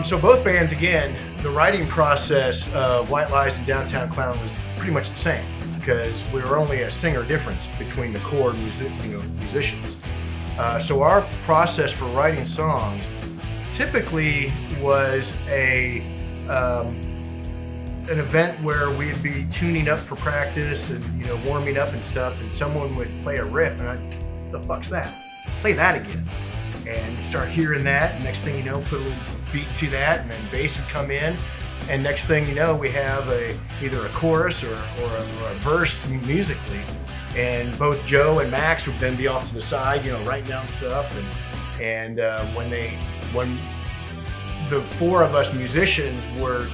So both bands, again, the writing process of White Lies and Downtown Clown was pretty much the same because we were only a singer difference between the core musicians. So our process for writing songs typically was an event where we'd be tuning up for practice and warming up and stuff, and someone would play a riff, and the fuck's that? Play that again, and start hearing that. And next thing you know, put a little beat to that, and then bass would come in, and next thing you know, we have either a chorus or a verse musically, and both Joe and Max would then be off to the side, writing down stuff, and when the four of us musicians were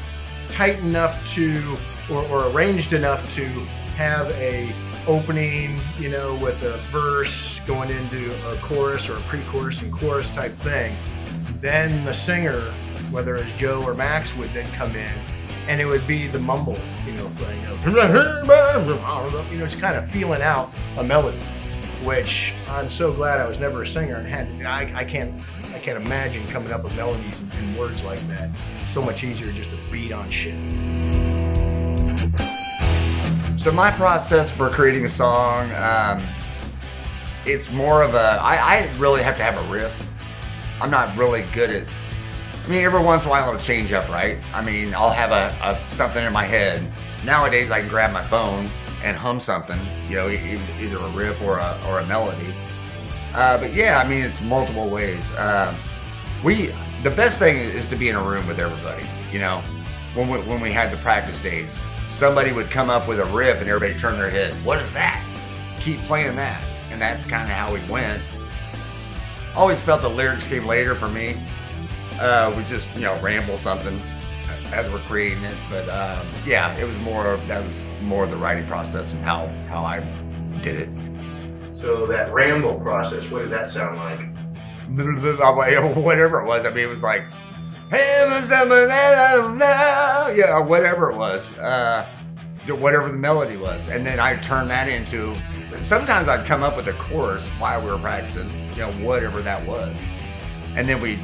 tight enough to or arranged enough to have a opening, with a verse going into a chorus or a pre-chorus and chorus type thing. Then the singer, whether it's Joe or Max, would then come in, and it would be the mumble, thing, just kind of feeling out a melody, which I'm so glad I was never a singer and I can't imagine coming up with melodies and words like that. It's so much easier just to beat on shit. So my process for creating a song, it's more of I really have to have a riff. I'm not really good at, every once in a while it'll change up, right? I'll have something in my head. Nowadays I can grab my phone and hum something, either a riff or a melody. But yeah, it's multiple ways. The best thing is to be in a room with everybody, when we had the practice days. Somebody would come up with a riff and everybody turned their head. What is that? Keep playing that. And that's kind of how we went. Always felt the lyrics came later for me. We just, ramble something as we're creating it. But yeah, that was more the writing process and how I did it. So that ramble process, what did that sound like? Whatever it was. It was like, hey, yeah, whatever it was. Whatever the melody was. And then I'd turn that into, sometimes I'd come up with a chorus while we were practicing, whatever that was. And then we,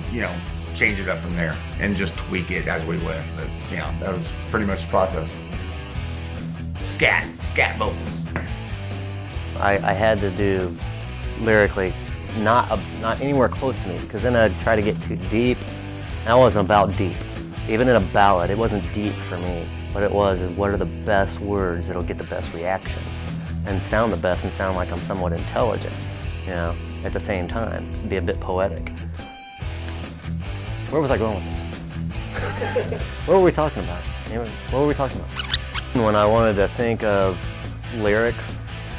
change it up from there and just tweak it as we went. But, that was pretty much the process. Scat vocals. I had to do lyrically not anywhere close to me, because then I'd try to get too deep. And I wasn't about deep. Even in a ballad, it wasn't deep for me. What it was is, what are the best words that'll get the best reaction and sound the best and sound like I'm somewhat intelligent, at the same time, to be a bit poetic. Where was I going with this? What were we talking about? What were we talking about? When I wanted to think of lyrics,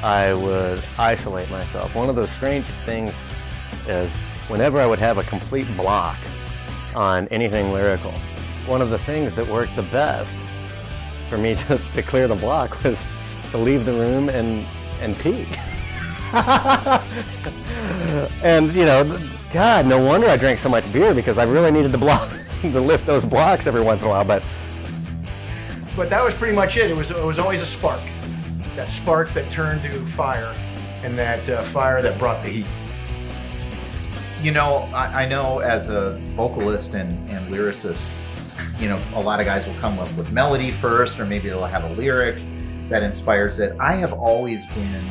I would isolate myself. One of the strangest things is whenever I would have a complete block on anything lyrical, one of the things that worked the best for me to clear the block was to leave the room and pee. And God, no wonder I drank so much beer, because I really needed the block to lift those blocks every once in a while. But that was pretty much it. It was always a spark. That spark that turned to fire, and that fire that brought the heat. I know as a vocalist and lyricist, a lot of guys will come up with melody first, or maybe they'll have a lyric that inspires it. I have always been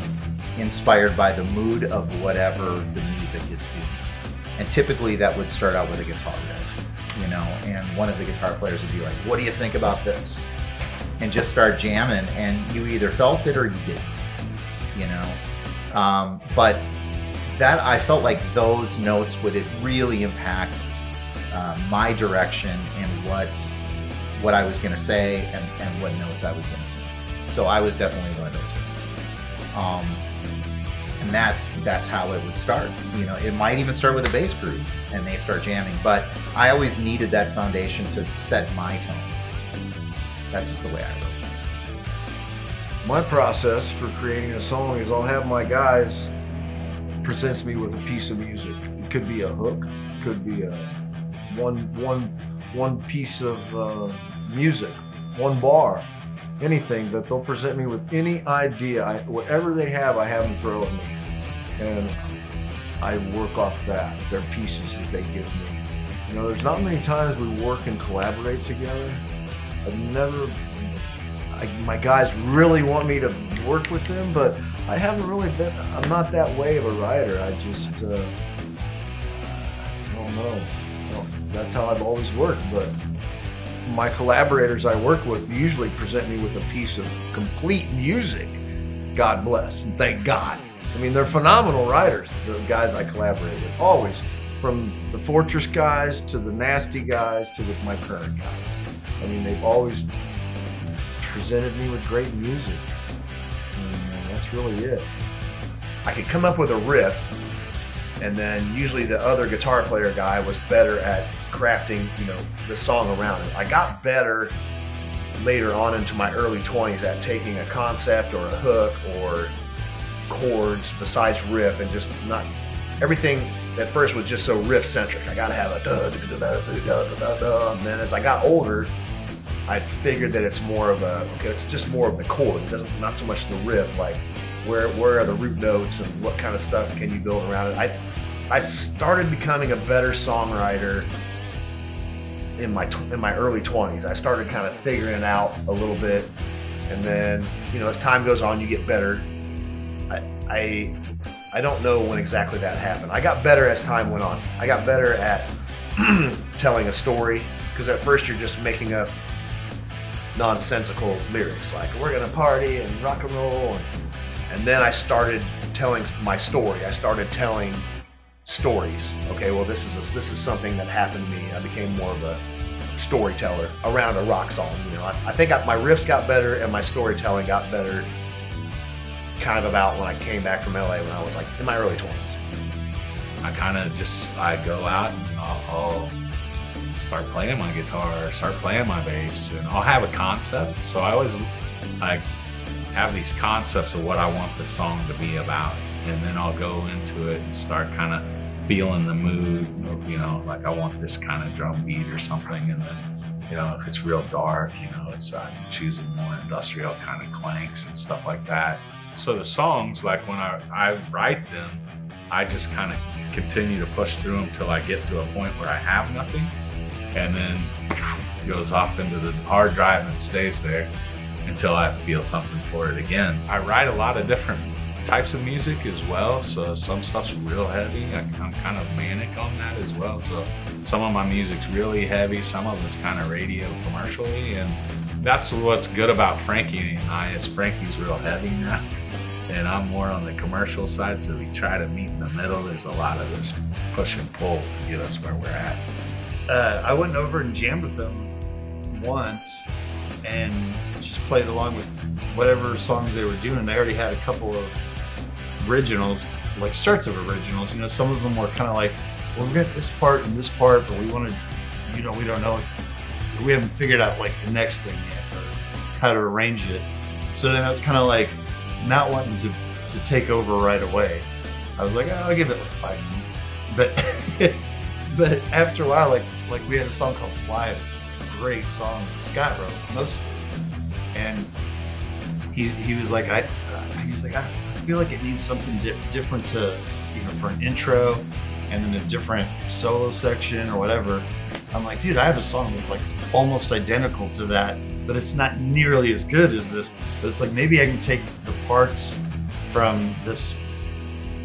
inspired by the mood of whatever the music is doing. And typically that would start out with a guitar riff, and one of the guitar players would be like, what do you think about this? And just start jamming, and you either felt it or you didn't. you know. But that I felt like those notes would really impact my direction and what I was going to say and what notes I was going to sing. So I was definitely one of those guys. And that's how it would start. You know, it might even start with a bass groove and they start jamming, but I always needed that foundation to set my tone. That's just the way I wrote. My process for creating a song is I'll have my guys presents me with a piece of music. It could be a hook, could be a one piece of music, one bar, anything, but they'll present me with any idea. Whatever they have, I have them throw at me. And I work off that, their pieces that they give me. You know, there's not many times we work and collaborate together. My guys really want me to work with them, but I haven't really been, I'm not that way of a writer. I just, I don't know. That's how I've always worked, but my collaborators I work with usually present me with a piece of complete music. God bless, and thank God. I mean, they're phenomenal writers, the guys I collaborate with, always. From the Fortress guys to the Nasty guys to my current guys. I mean, they've always presented me with great music. And that's really it. I could come up with a riff, and then usually the other guitar player guy was better at crafting, you know, the song around it. I got better later on into my early 20s at taking a concept or a hook or chords besides riff and just not everything at first was just so riff centric. I gotta have a da da da da da da da, and then as I got older, I figured that it's more of it's just more of the chord. It doesn't, not so much the riff, like where are the root notes and what kind of stuff can you build around it. I started becoming a better songwriter in my early 20s. I started kind of figuring it out a little bit, and then, you know, as time goes on, you get better. I don't know when exactly that happened. I got better as time went on. I got better at telling a story, because at first you're just making up nonsensical lyrics like we're gonna party and rock and roll, and then I started telling my story. I started telling stories. Okay, well this is something that happened to me. I became more of a storyteller around a rock song. You know, I think my riffs got better and my storytelling got better kind of about when I came back from LA when I was like in my early 20s. I go out and I'll start playing my guitar, start playing my bass, and I'll have a concept. So I always have these concepts of what I want the song to be about, and then I'll go into it and start kind of feeling the mood of, you know, like I want this kind of drum beat or something, and then, you know, if it's real dark, you know, I'm choosing more industrial kind of clanks and stuff like that. So the songs, like when I write them, I just kind of continue to push through them till I get to a point where I have nothing, and then it goes off into the hard drive and stays there until I feel something for it again. I write a lot of different types of music as well, so some stuff's real heavy. I'm kind of manic on that as well, so some of my music's really heavy, some of it's kind of radio commercially, and that's what's good about Frankie and I, is Frankie's real heavy now, and I'm more on the commercial side, so we try to meet in the middle. There's a lot of this push and pull to get us where we're at. I went over and jammed with them once and just played along with whatever songs they were doing. They already had a couple of originals, like starts of originals. You know, some of them were kind of like, well, we got this part and this part, but we want to, you know, we don't know. We haven't figured out like the next thing yet or how to arrange it. So then I was kind of like not wanting to take over right away. I was like, oh, I'll give it like 5 minutes. But after a while, like we had a song called Fly. It's a great song that Scott wrote most of it. And he was like, I feel like it needs something different to, you know, for an intro and then a different solo section or whatever. I'm like, dude, I have a song that's like almost identical to that, but it's not nearly as good as this. But it's like, maybe I can take the parts from this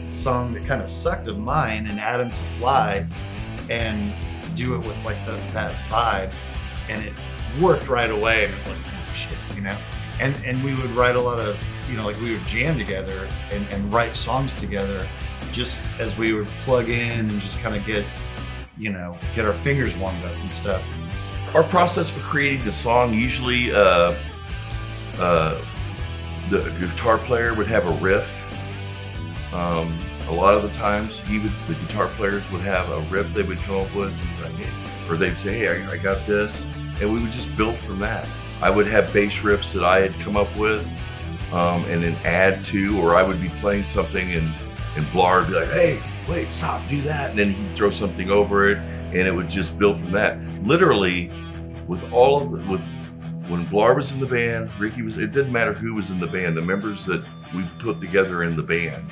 song that kind of sucked of mine and add them to Fly and do it with like that vibe. And it worked right away. And it's like, oh shit, you know? and we would write a lot of, like we would jam together and write songs together, just as we would plug in and just kind of get our fingers warmed up and stuff. Our process for creating the song, usually the guitar player would have a riff. A lot of the times the guitar players would have a riff they would come up with, or they'd say, hey, I got this, and we would just build from that. I would have bass riffs that I had come up with, and then add to, or I would be playing something and Blar would be like, hey, wait, stop, do that, and then he'd throw something over it, and it would just build from that. Literally, with when Blar was in the band, Ricky was, it didn't matter who was in the band, the members that we put together in the band,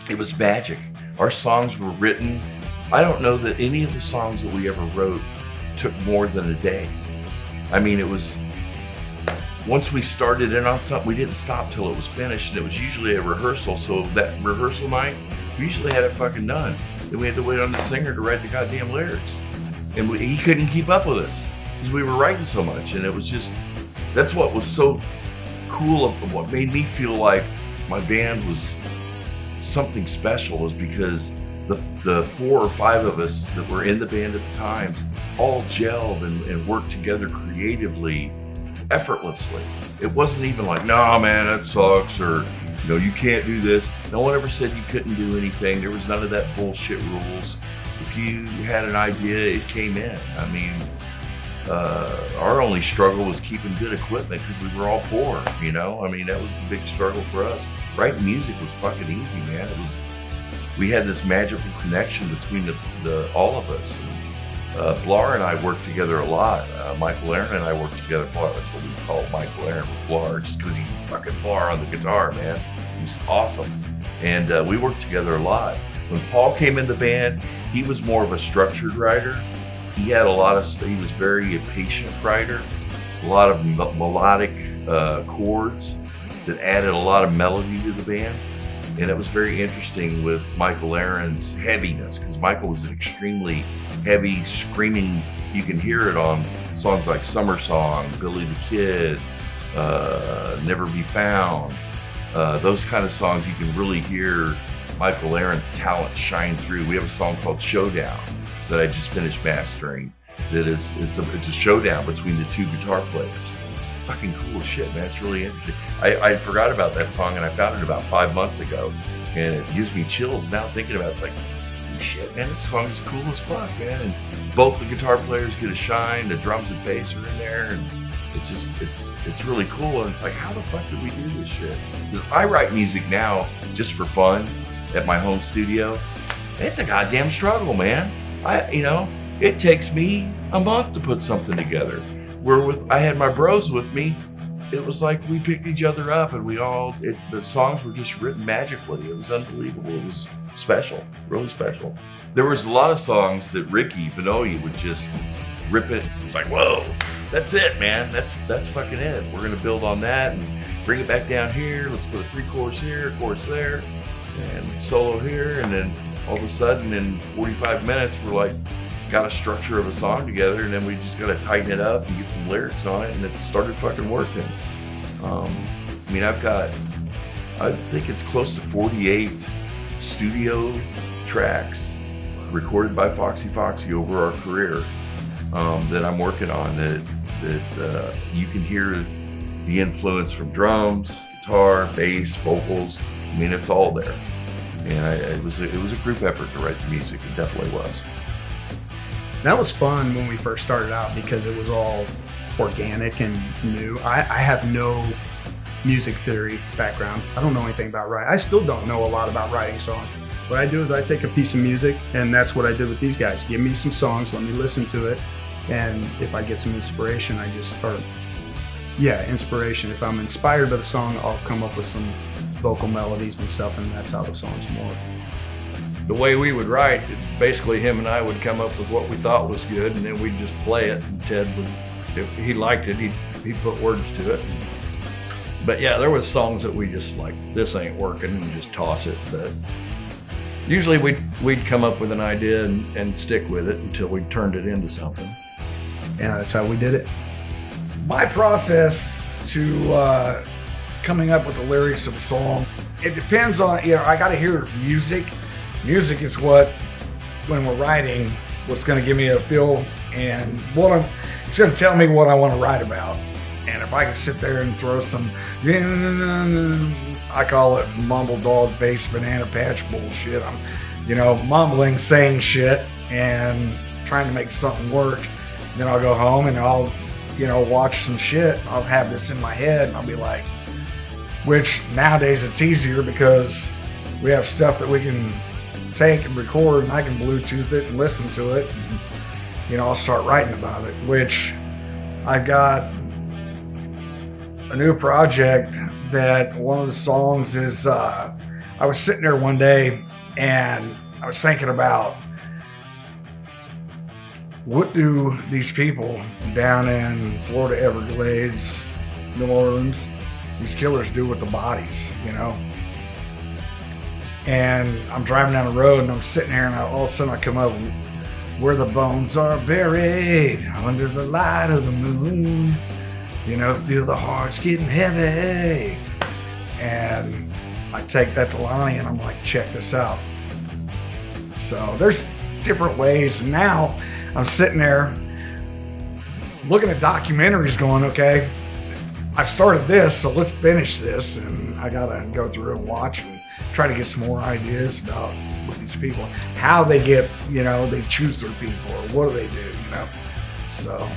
it was magic. Our songs were written, I don't know that any of the songs that we ever wrote took more than a day. I mean, it was, once we started in on something, we didn't stop till it was finished, and it was usually a rehearsal, so that rehearsal night, we usually had it fucking done. Then we had to wait on the singer to write the goddamn lyrics. And he couldn't keep up with us, because we were writing so much, and it was just, that's what was so cool, of what made me feel like my band was something special, was because the 4 or 5 of us that were in the band at the times all gelled and worked together creatively, effortlessly. It wasn't even like, no man, that sucks, or you can't do this. No one ever said you couldn't do anything. There was none of that bullshit rules. If you had an idea, it came in. I mean, our only struggle was keeping good equipment, because we were all poor, I mean, that was the big struggle for us. Writing music was fucking easy, man. We had this magical connection between the all of us. Blar and I worked together a lot. Michael Aaron and I worked together. Blar, that's what we call Michael Aaron with Blar, just because he fucking Blar on the guitar, man. He was awesome. And we worked together a lot. When Paul came in the band, he was more of a structured writer. He had he was very a patient writer, a lot of melodic chords that added a lot of melody to the band. And it was very interesting with Michael Aaron's heaviness, because Michael was an extremely heavy, screaming, you can hear it on songs like Summer Song, Billy the Kid, Never Be Found. Those kind of songs, you can really hear Michael Aaron's talent shine through. We have a song called Showdown that I just finished mastering. That it's a showdown between the 2 guitar players. It's fucking cool as shit, man. It's really interesting. I forgot about that song, and I found it about 5 months ago, and it gives me chills now thinking about it. It's like, holy shit, man, this song is cool as fuck, man. And both the guitar players get a shine, the drums and bass are in there, and it's just, it's really cool. And it's like, how the fuck did we do this shit? Because I write music now just for fun at my home studio, and it's a goddamn struggle, man. It takes me a month to put something together. I had my bros with me. It was like we picked each other up, and the songs were just written magically. It was unbelievable. It was special, really special. There was a lot of songs that Ricky Benoit would just rip it. It was like, whoa, that's it, man. That's fucking it. We're gonna build on that and bring it back down here. Let's put a pre-chorus here, a chorus there, and solo here, and then all of a sudden in 45 minutes we're like got a structure of a song together, and then we just gotta tighten it up and get some lyrics on it, and it started fucking working. I think it's close to 48 studio tracks recorded by Foxy over our career that I'm working on, that you can hear the influence from drums, guitar, bass, vocals. I mean, it's all there. And it was a group effort to write the music. It definitely was. That was fun when we first started out, because it was all organic and new. I have no music theory background. I don't know anything about writing. I still don't know a lot about writing songs. What I do is I take a piece of music, and that's what I did with these guys. Give me some songs, let me listen to it, and if I get some inspiration, inspiration. If I'm inspired by the song, I'll come up with some vocal melodies and stuff, and that's how the song's more. The way we would write, basically him and I would come up with what we thought was good, and then we'd just play it, and Ted would, if he liked it, he'd put words to it. But yeah, there was songs that we just like, this ain't working, and just toss it. But usually we'd come up with an idea and stick with it until we turned it into something. Yeah, that's how we did it. My process to coming up with the lyrics of the song, it depends on, I got to hear music. Music is what, when we're writing, what's going to give me a feel and it's going to tell me what I want to write about. And if I can sit there and throw some, I call it mumble dog bass banana patch bullshit. I'm, mumbling, saying shit and trying to make something work. Then I'll go home and I'll, watch some shit. I'll have this in my head and I'll be like, which nowadays it's easier because we have stuff that we can take and record and I can Bluetooth it and listen to it. And, I'll start writing about it, which I've got a new project that one of the songs is, I was sitting there one day and I was thinking about what do these people down in Florida Everglades, New Orleans, these killers do with the bodies, And I'm driving down the road and I'm sitting here and all of a sudden I come up where the bones are buried under the light of the moon. Feel the hearts getting heavy. And I take that to Lonnie and I'm like, check this out. So there's different ways. And now I'm sitting there looking at documentaries going, okay, I've started this, so let's finish this. And I gotta go through and watch and try to get some more ideas about what these people, how they get, they choose their people or what do they do, So.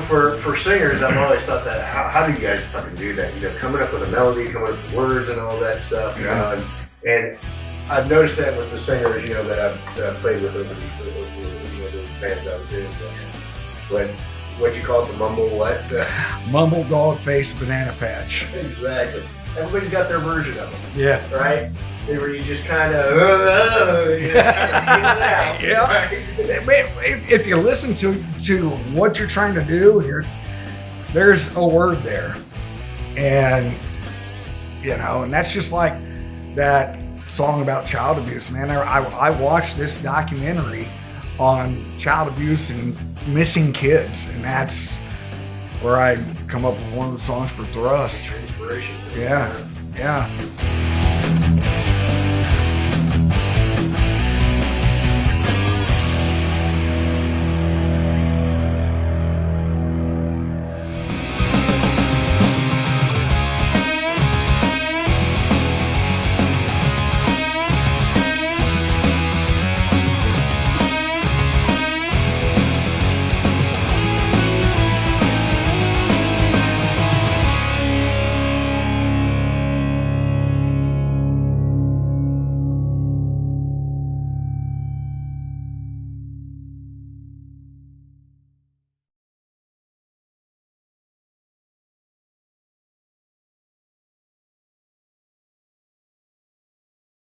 For singers, I've always thought that, how do you guys fucking do that? Coming up with a melody, coming up with words and all that stuff. And I've noticed that with the singers, that I've played with over the bands I was in. But what'd you call it, the mumble what? Mumble dog face banana patch. Exactly. Everybody's got their version of it. Yeah. Right? Where you just kind of, yeah. Right? If you listen to what you're trying to do, there's a word there, and and that's just like that song about child abuse, man. I watched this documentary on child abuse and missing kids, and that's where I come up with one of the songs for Thrust. Inspiration. Yeah.